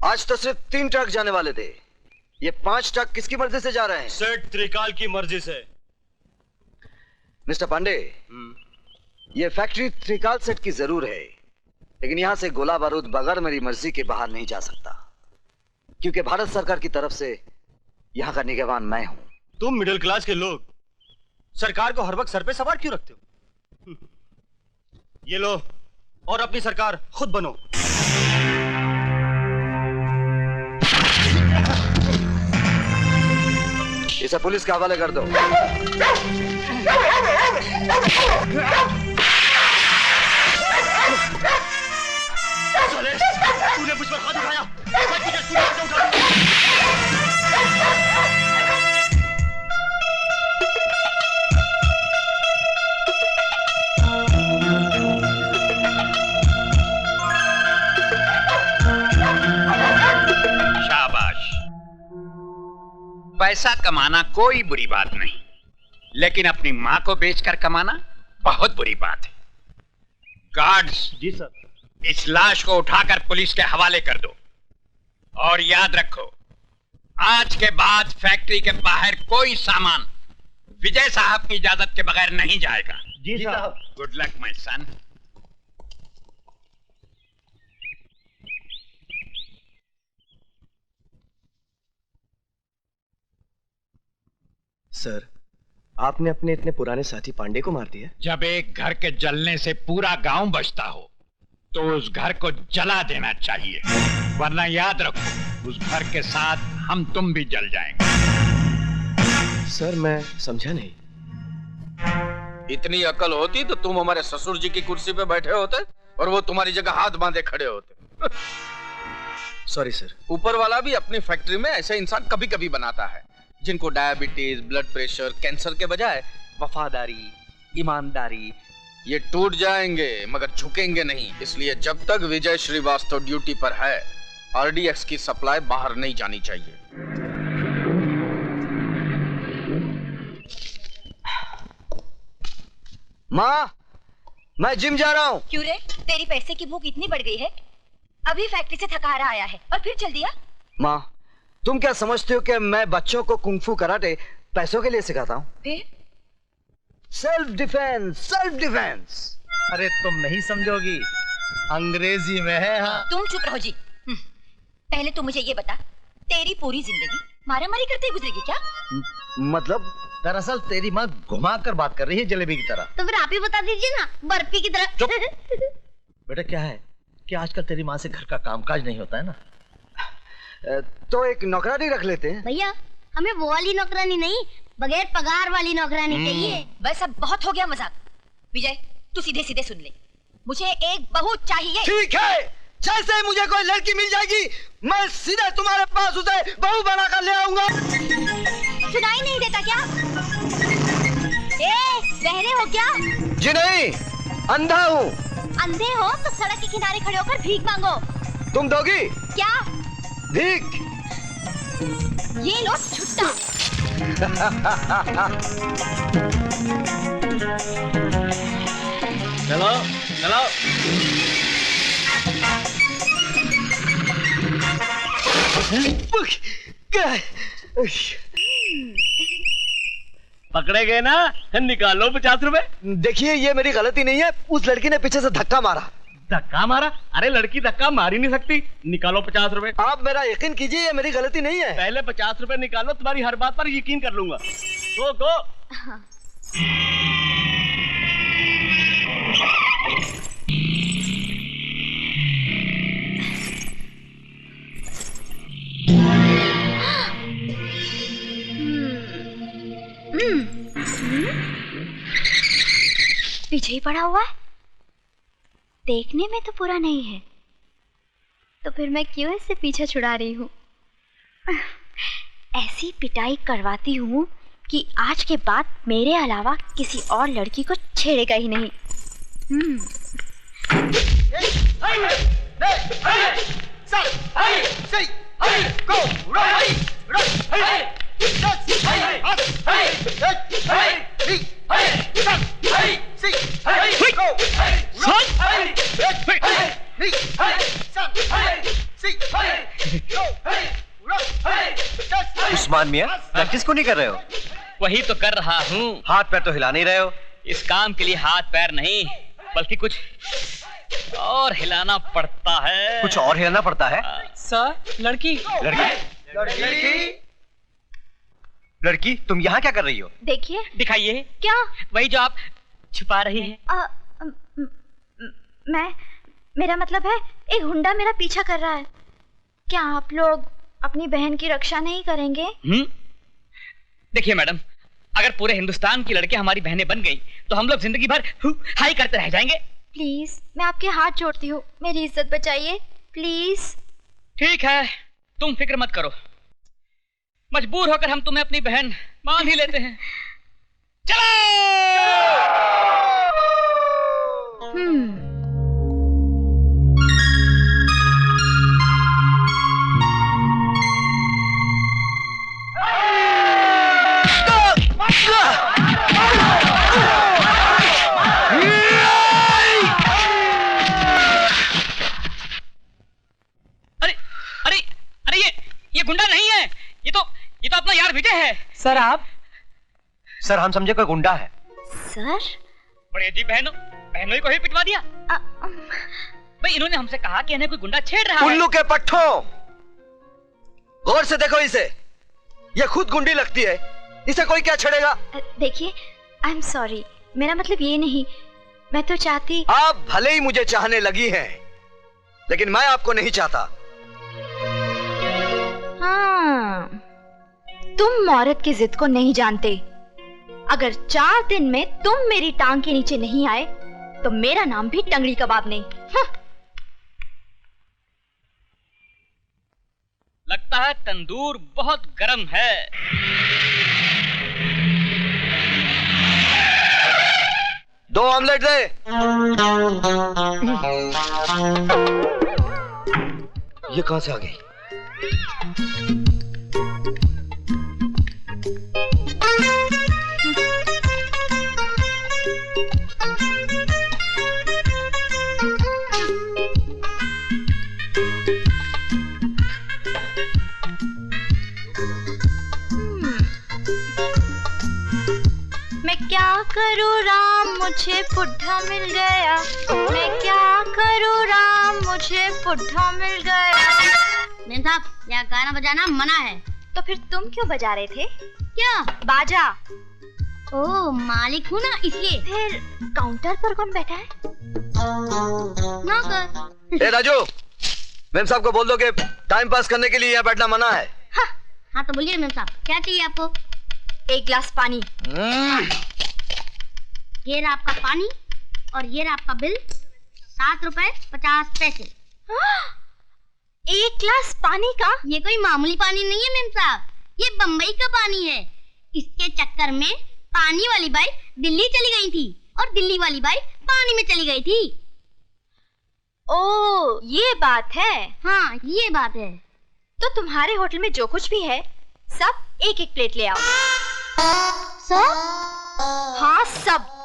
आज तो सिर्फ 3 ट्रक जाने वाले थे। ये 5 ट्रक किसकी मर्जी से जा रहे हैं? सेठ त्रिकाल की मर्जी से। मिस्टर पांडे, ये फैक्ट्री त्रिकाल सेठ की जरूर है, लेकिन यहां से गोला बारूद बगैर मेरी मर्जी के बाहर नहीं जा सकता, क्योंकि भारत सरकार की तरफ से यहां का निगरान मैं हूं। तुम मिडिल क्लास के लोग सरकार को हर वक्त सर पे सवार क्यों रखते हो? ये लो और अपनी सरकार खुद बनो। इसे पुलिस के हवाले कर दो। तूने मुझ पर हाथ उठाया, मैं तुझे सूली से उठा दूंगा। पैसा कमाना कोई बुरी बात नहीं, लेकिन अपनी मां को बेचकर कमाना बहुत बुरी बात है। गार्ड्स, जी सर। इस लाश को उठाकर पुलिस के हवाले कर दो, और याद रखो, आज के बाद फैक्ट्री के बाहर कोई सामान विजय साहब की इजाजत के बगैर नहीं जाएगा। जी साहब। Good luck my son. Sir, आपने अपने इतने पुराने साथी पांडे को मार दिया? जब एक घर के जलने से पूरा गांव बचता हो तो उस घर को जला देना चाहिए, वरना याद रखो उस घर के साथ हम तुम भी जल जाएंगे। सर, मैं समझा नहीं। इतनी अकल होती तो तुम हमारे ससुर जी की कुर्सी पे बैठे होते और वो तुम्हारी जगह हाथ बांधे खड़े होते। Sorry sir. ऊपर वाला भी अपनी फैक्ट्री में ऐसे इंसान कभी कभी बनाता है जिनको डायबिटीज, ब्लड प्रेशर, कैंसर के बजाय वफादारी, ईमानदारी ये टूट जाएंगे मगर झुकेंगे नहीं। इसलिए जब तक विजय श्रीवास्तव ड्यूटी पर है, आरडीएक्स की सप्लाई बाहर नहीं जानी चाहिए। माँ, मैं जिम जा रहा हूँ। क्यों रे? तेरी पैसे की भूख इतनी बढ़ गई है? अभी फैक्ट्री से थका हारा आया है और फिर चल दिया? माँ, तुम क्या समझते हो कि मैं बच्चों को कुंफू कराटे पैसों के लिए सिखाता हूँ? फिर सेल्फ डिफेंस, सेल्फ डिफेंस। अरे तुम नहीं समझोगी, अंग्रेजी में है। हाँ। तुम चुप रहो जी। पहले तू मुझे ये बता, तेरी पूरी जिंदगी मारामारी करते गुजरेगी क्या? मतलब? दरअसल तेरी माँ घुमा कर बात कर रही है जलेबी की तरह। तो फिर आप ही बता दीजिए ना, बर्फी की तरह। बेटा क्या है कि आजकल तेरी माँ से घर का कामकाज नहीं होता है ना, तो एक नौकरानी रख लेते हैं। भैया, हमें वो वाली नौकरानी नहीं, बगैर पगार वाली नौकरानी चाहिए। बस अब बहुत हो गया मजाक। विजय, तू सीधे सीधे सुन ले, मुझे एक बहू चाहिए। ठीक है, जैसे मुझे कोई लड़की मिल जाएगी मैं सीधे तुम्हारे पास उसे बहू बनाकर ले आऊंगा। सुनाई नहीं देता क्या? बहरे हो क्या? जी नहीं, अंधा हूँ। अंधे हो तो सड़क के किनारे खड़े होकर भीख मांगो। तुम दोगी? क्या भीख? ये लो छुट्टा। चलो चलो। पकड़े गए ना, निकालो 50 रुपए। देखिए, ये मेरी गलती नहीं है, उस लड़की ने पीछे से धक्का मारा। धक्का मारा? अरे लड़की धक्का मार ही नहीं सकती। निकालो 50 रुपए। आप मेरा यकीन कीजिए, ये मेरी गलती नहीं है। पहले 50 रुपए निकालो, तुम्हारी हर बात पर यकीन कर लूंगा। गो। पीछे ही पड़ा हुआ है, देखने में तो पूरा नहीं है, तो फिर मैं क्यों इससे पीछा छुड़ा रही हूँ? ऐसी पिटाई करवाती हूँ कि आज के बाद मेरे अलावा किसी और लड़की को छेड़ेगा ही नहीं। उस्मान मियां, प्रैक्टिस को नहीं कर रहे हो? वही तो कर रहा हूँ। हाथ पैर तो हिला नहीं रहे हो। इस काम के लिए हाथ पैर नहीं, बल्कि कुछ और हिलाना पड़ता है। कुछ और हिलाना पड़ता है? सर, लड़की। लड़की, तुम यहाँ क्या कर रही हो? देखिए। दिखाइए। क्या? वही जो आप छुपा रही हैं। मेरा मतलब है, एक गुंडा मेरा पीछा कर रहा है। क्या आप लोग अपनी बहन की रक्षा नहीं करेंगे? देखिए मैडम, अगर पूरे हिंदुस्तान की लड़कियां हमारी बहनें बन गई तो हम लोग जिंदगी भर हाई करते रह जाएंगे। प्लीज, मैं आपके हाथ जोड़ती हूँ, मेरी इज्जत बचाइए प्लीज। ठीक है, तुम फिक्र मत करो, मजबूर होकर हम तुम्हें अपनी बहन मान ही लेते हैं। चलो। ये गुंडा नहीं है, ये तो अपना यार विजय है। सर आप? सर हम समझे कोई गुंडा है। सर? बड़ी अजीब, बहनों ही को ही पिटवा दिया। भाई इन्होंने हमसे कहा कि इन्हें कोई गुंडा छेड़ रहा है। उल्लू के पट्टों, गौर से देखो इसे, ये खुद गुंडी लगती है, इसे कोई क्या छेड़ेगा? देखिए, आई एम सॉरी, मेरा मतलब ये नहीं, मैं तो चाहती। आप भले ही मुझे चाहने लगी हैं, लेकिन मैं आपको नहीं चाहता। हाँ, तुम औरत की जिद को नहीं जानते। अगर 4 दिन में तुम मेरी टांग के नीचे नहीं आए तो मेरा नाम भी टंगड़ी कबाब नहीं। लगता है तंदूर बहुत गर्म है। दो ऑमलेट दे। ये कहां से आ गई? मैं क्या करूँ राम, मुझे बुढ़ा मिल गया। मैं क्या करूँ राम, मुझे बुढ़ा मिल गया। मेम साहब, यहाँ गाना बजाना मना है। तो फिर तुम क्यों बजा रहे थे? क्या? बाजा। ओह, मालिक हूँ ना इसलिए। फिर काउंटर पर कौन बैठा है? नौकर। ए राजू, मेम साहब को बोल दो कि टाइम पास करने के लिए यहाँ बैठना मना है। हाँ तो बोलिए मेम साहब, क्या चाहिए आपको? 1 गिलास पानी। ये रहा आपका पानी और ये रहा आपका बिल, 7 रुपए 50 पैसे। 1 गिलास पानी का? ये कोई मामूली पानी नहीं है मेम साहब, ये बम्बई का पानी है। इसके चक्कर में पानी वाली बाई दिल्ली चली गई थी और दिल्ली वाली बाई पानी में चली गई थी। ओह, ये बात है। हाँ, ये बात है। तो तुम्हारे होटल में जो कुछ भी है सब 1-1 प्लेट ले आओ। सब? हाँ, सब।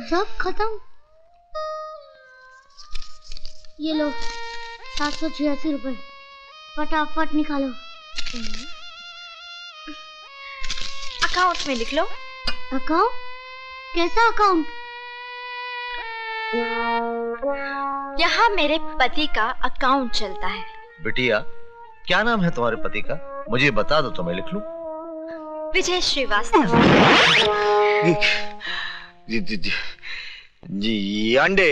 सब खत्म। ये लो 786 रुपए, फटाफट निकालो। अकाउंट में लिख लो। अकाउंट? कैसा अकाउंट? यहाँ मेरे पति का अकाउंट चलता है। बिटिया, क्या नाम है तुम्हारे पति का? मुझे बता दो तो मैं लिख लूं। विजय श्रीवास्तव। जी अंडे।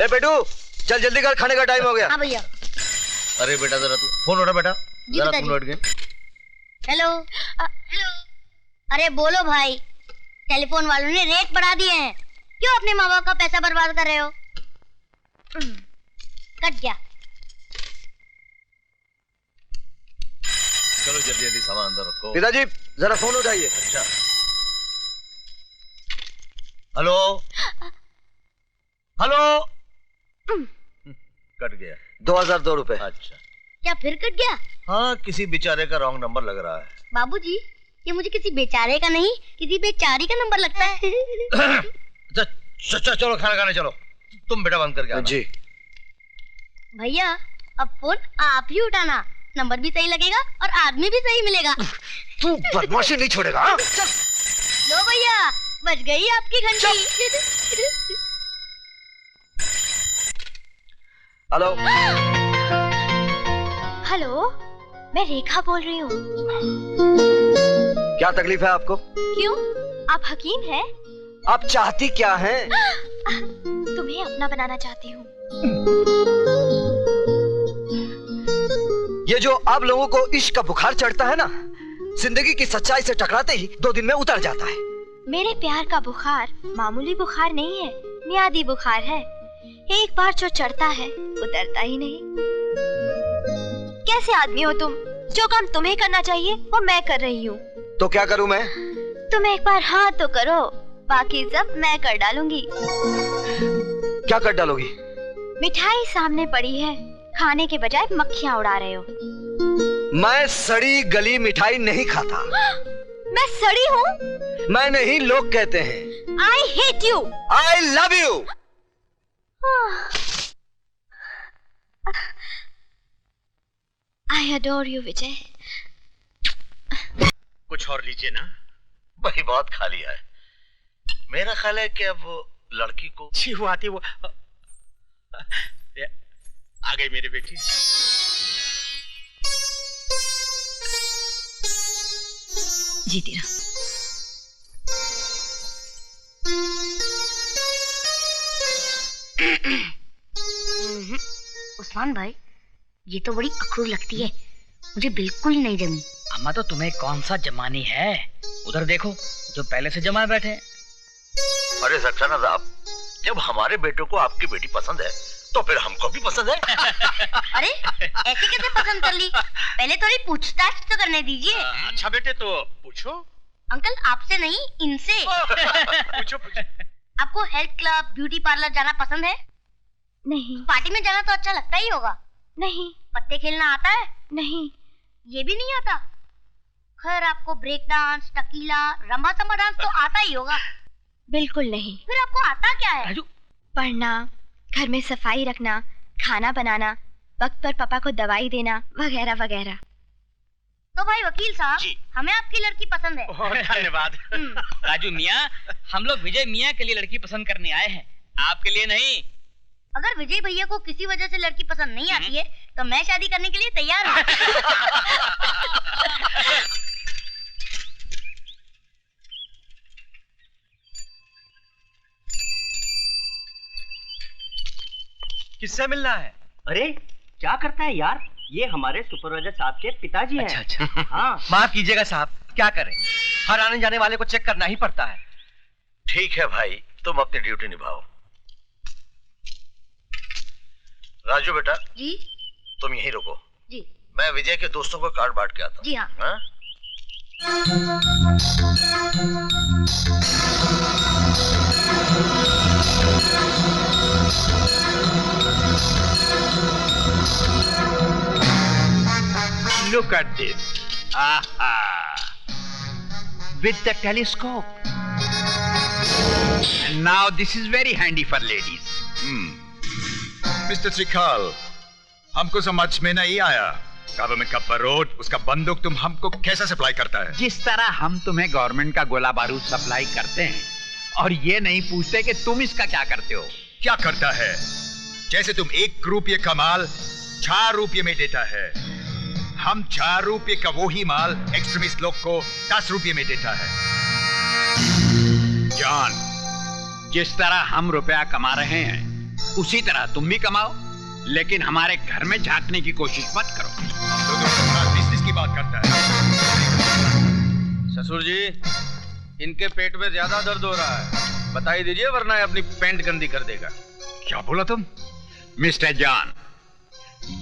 ए बेटू, चल जल्दी कर, खाने का टाइम हो गया। हाँ भैया। अरे बेटा जरा तू फोन उठा बेटा, जी जरा पिताजी। फोन उठ गए। हेलो। हेलो। अरे बोलो भाई, टेलीफोन वालों ने रेट बढ़ा दिए हैं। क्यों अपने माँ बाप का पैसा बर्बाद कर रहे हो? कट गया। चलो जल्दी जल्दी सामान अंदर रखो। पिताजी जरा फोन उठाइए। अच्छा। Hello hello. कट गया। 2002 रुपए। अच्छा। क्या फिर कट गया? हाँ, किसी बेचारे का रॉन्ग नंबर लग रहा है। बाबूजी, ये मुझे किसी बेचारे का नहीं, किसी बेचारी का नंबर लगता है। चलो खाना खाने चलो। तुम बेटा बंद करके आना। जी भैया, अब फोन आप ही उठाना, नंबर भी सही लगेगा और आदमी भी सही मिलेगा। तू बदमाशी नहीं छोड़ेगा। हाँ? चल। लो भैया, बज गई आपकी घंटी। हेलो। हेलो, मैं रेखा बोल रही हूँ। क्या तकलीफ है आपको? क्यों, आप हकीम हैं? आप चाहती क्या हैं? तुम्हें अपना बनाना चाहती हूँ। ये जो आप लोगों को इश्क का बुखार चढ़ता है ना, जिंदगी की सच्चाई से टकराते ही 2 दिन में उतर जाता है। मेरे प्यार का बुखार मामूली बुखार नहीं है, मियादी बुखार है। एक बार जो चढ़ता है उतरता ही नहीं। कैसे आदमी हो तुम? जो काम तुम्हें करना चाहिए वो मैं कर रही हूँ। तो क्या करूं मैं? तुम एक बार हाँ तो करो, बाकी सब मैं कर डालूंगी। क्या कर डालोगी? मिठाई सामने पड़ी है, खाने के बजाय मक्खियाँ उड़ा रहे हो। मैं सड़ी गली मिठाई नहीं खाता। मैं सड़ी हूँ? मैं नहीं, लोग कहते हैं। I hate you। I love you। I adore you, विजय। कुछ और लीजिए ना। भाई बहुत खा लिया है। मेरा ख्याल है कि अब वो लड़की को जी वो आती, वो आ गई मेरी बेटी। जीती रहो। उस्मान भाई, ये तो बड़ी अखरूर लगती है, मुझे बिल्कुल नहीं जमी। अम्मा तो तुम्हें कौन सा जमानी है? उधर देखो, जो पहले से जमाए बैठे हैं। अरे सक्सेना साहब, जब हमारे बेटों को आपकी बेटी पसंद है तो फिर हमको भी पसंद है। अरे ऐसे कैसे पसंद कर ली? पहले थोड़ी पूछताछ तो करने दीजिए। अच्छा बेटे, तो पूछो। अंकल आपसे नहीं, इनसे। पूछो पूछो। आपको हेल्थ क्लब, ब्यूटी पार्लर जाना पसंद है? नहीं। पार्टी में जाना तो अच्छा लगता ही होगा। नहीं। पत्ते खेलना आता है? नहीं। ये भी नहीं आता? खैर आपको break dance, tequila, rumba samba dance तो आता ही होगा। बिल्कुल नहीं। फिर आपको आता क्या है? पढ़ना, घर में सफाई रखना, खाना बनाना, वक्त पर पापा को दवाई देना, वगैरह वगैरह। तो भाई वकील साहब, हमें आपकी लड़की पसंद है। धन्यवाद। राजू मियाँ, हम लोग विजय मियाँ के लिए लड़की पसंद करने आए हैं, आपके लिए नहीं। अगर विजय भैया को किसी वजह से लड़की पसंद नहीं आती है तो मैं शादी करने के लिए तैयार हूँ। किससे मिलना है? अरे क्या करता है यार, ये हमारे सुपरवाइजर साहब के पिताजी हैं। अच्छा। हाँ। माफ कीजिएगा साहब, क्या करें, हर आने जाने वाले को चेक करना ही पड़ता है। ठीक है भाई, तुम अपनी ड्यूटी निभाओ। राजू बेटा जी तुम यहीं रुको, जी। मैं विजय के दोस्तों को कार्ड बांट के आता हूँ। जी हाँ। हाँ? Look at this. Aha. With the telescope. And now this is very handy for ladies. Mister त्रिकाल, हमको समझ में नहीं आया, गवर्नमेंट का बारूद, उसका बंदूक तुम हमको कैसे सप्लाई करता है? जिस तरह हम तुम्हें गवर्नमेंट का गोला बारूद सप्लाई करते हैं और ये नहीं पूछते कि तुम इसका क्या करते हो। क्या करता है? जैसे तुम 1 रुपये का माल 4 रुपये में देता है, हम 4 रुपये का वही माल एक्सट्रीमिस्ट लोग को 10 रुपये में देता है। जॉन, जिस तरह हम रुपया कमा रहे हैं उसी तरह तुम भी कमाओ, लेकिन हमारे घर में झांकने की कोशिश मत करो। बिजनेस की बात करता है। ससुर जी, इनके पेट में ज्यादा दर्द हो रहा है, बता ही दीजिए वरना ये अपनी पैंट गंदी कर देगा। क्या बोला तुम? मिस्टर जॉन,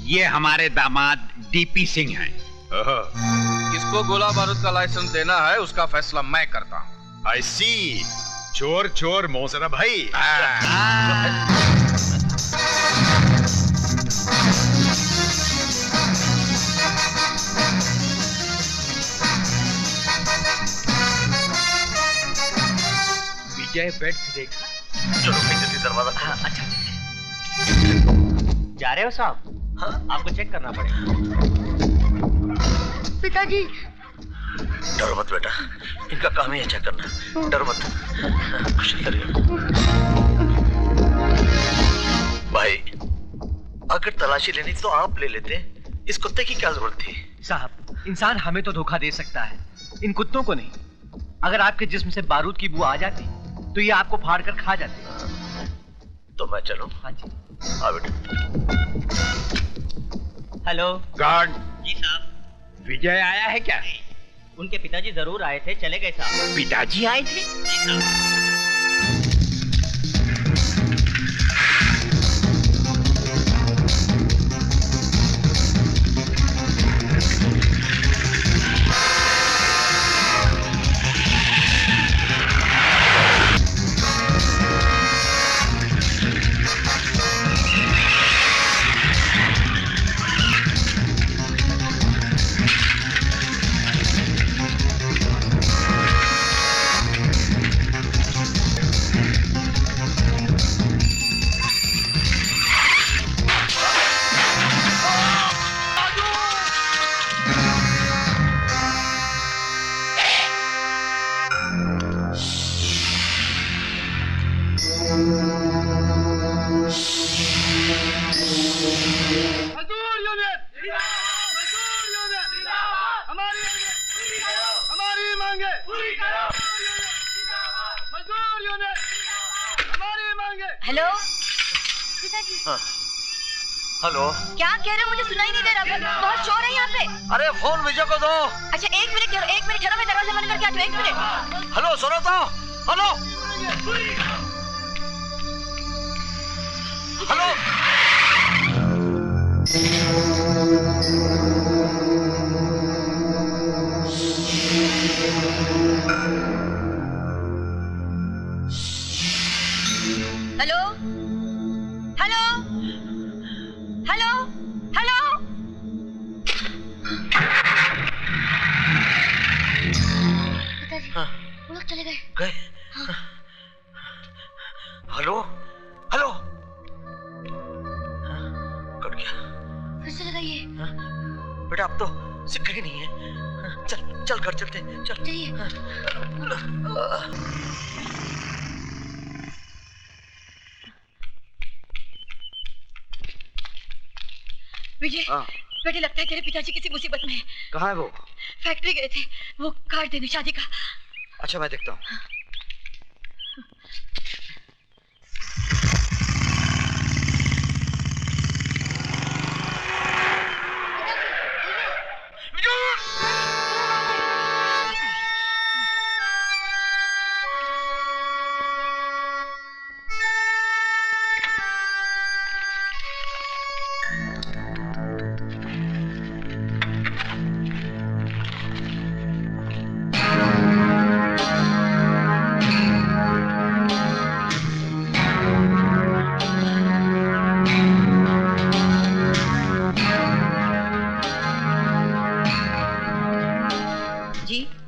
ये हमारे दामाद डीपी सिंह हैं। किसको गोला बारूद का लाइसेंस देना है उसका फैसला मैं करता हूँ। आई सी, चोर चोर मोसरा भाई। विजय बेड से देखा। चलो जल्दी दरवाजा। हाँ, अच्छा। जा रहे हो साहब? हाँ, आपको चेक करना पड़ेगा। पिताजी। डरो मत बेटा, इनका काम ही है चेक करना। डरो मत। भाई, अगर तलाशी लेनी तो आप ले लेते, इस कुत्ते की क्या जरूरत थी? साहब, इंसान हमें तो धोखा दे सकता है, इन कुत्तों को नहीं। अगर आपके जिस्म से बारूद की बू आ जाती तो ये आपको फाड़ कर खा जाते। तो मैं चलूं? हाँ जी। हाँ बेटा। Hello guard. जी साहब। विजय आया है क्या? उनके पिताजी जरूर आए थे, चले गए साहब। पिताजी आए थे? जी साहब। हेलो। हेलो। क्या कह रहे हो? मुझे सुनाई नहीं दे रहा। बहुत शोर है यहाँ पे। अरे फोन विजय को दो। अच्छा, एक मिनट ठहरो, एक मिनट ठहरो, मैं दरवाजा बंद करके आती हूँ। एक मिनट। हेलो, सुनो तो। Hello hello. Hello hello hello hello. पिताजी, वो लोग चले गए। गए? Hello hello. कट गया। फिर से लगाइए। बेटा अब तो सिक्का ही नहीं है। चल चल घर चलते। चल चलिए। विजय, बेटे लगता है तेरे पिताजी किसी मुसीबत में है। कहाँ है वो? फैक्ट्री गए थे, वो कार्ड देने शादी का। अच्छा, मैं देखता हूँ।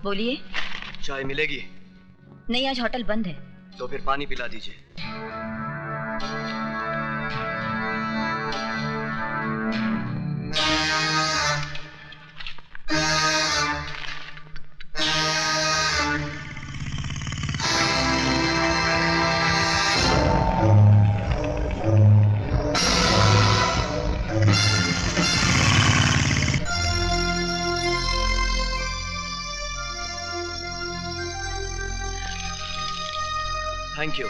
बोलिए। चाय मिलेगी? नहीं, आज होटल बंद है। तो फिर पानी पिला दीजिए। Thank you.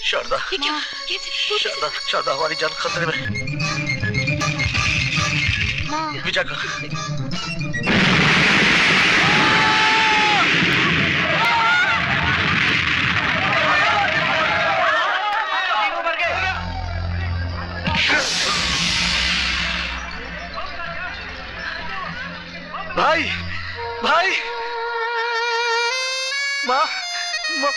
शारदा, शारदा, शारदा, हमारी जान खतरे में। विजय का भाई, भाई, माँ, माँ,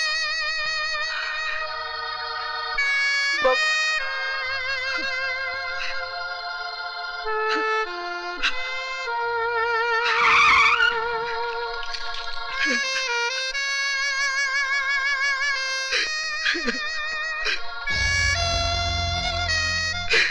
माँ,